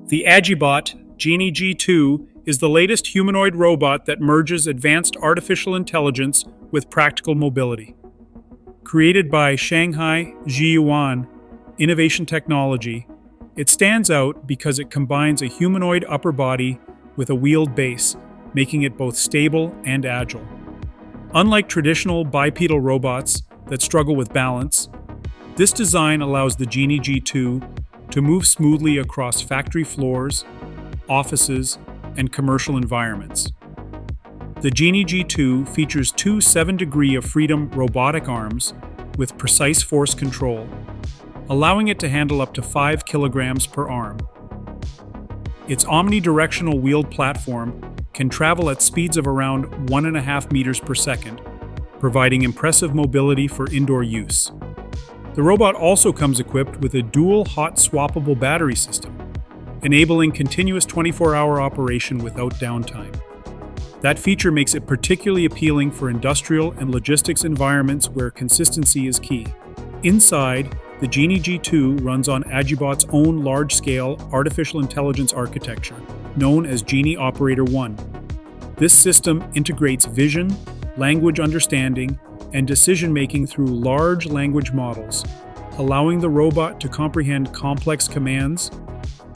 The AgiBot Genie G2 is the latest humanoid robot that merges advanced artificial intelligence with practical mobility. Created by Shanghai Zhiyuan Innovation Technology, it stands out because it combines a humanoid upper body with a wheeled base, making it both stable and agile. Unlike traditional bipedal robots that struggle with balance, this design allows the Genie G2 to move smoothly across factory floors, offices, and commercial environments. The Genie G2 features two 7-degree of freedom robotic arms with precise force control, allowing it to handle up to 5 kilograms per arm. Its omnidirectional wheeled platform can travel at speeds of around 1.5 meters per second, providing impressive mobility for indoor use. The robot also comes equipped with a dual hot-swappable battery system, enabling continuous 24-hour operation without downtime. That feature makes it particularly appealing for industrial and logistics environments where consistency is key. Inside, the Genie G2 runs on AgiBot's own large-scale artificial intelligence architecture, known as Genie Operator 1. This system integrates vision, language understanding, and decision-making through large language models, allowing the robot to comprehend complex commands,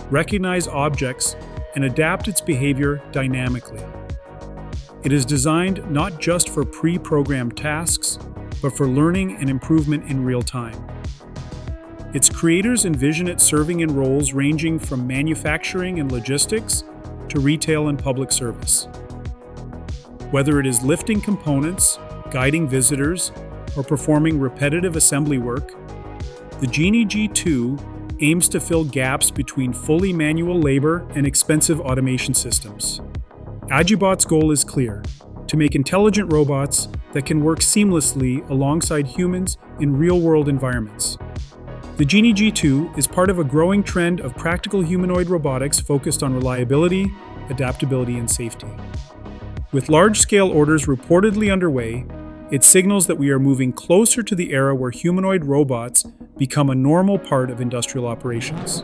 recognize objects, and adapt its behavior dynamically. It is designed not just for pre-programmed tasks, but for learning and improvement in real time. Its creators envision it serving in roles ranging from manufacturing and logistics to retail and public service. Whether it is lifting components, guiding visitors, or performing repetitive assembly work, the Genie G2 aims to fill gaps between fully manual labor and expensive automation systems. AgiBot's goal is clear: to make intelligent robots that can work seamlessly alongside humans in real-world environments. The Genie G2 is part of a growing trend of practical humanoid robotics focused on reliability, adaptability, and safety. With large-scale orders reportedly underway, it signals that we are moving closer to the era where humanoid robots become a normal part of industrial operations.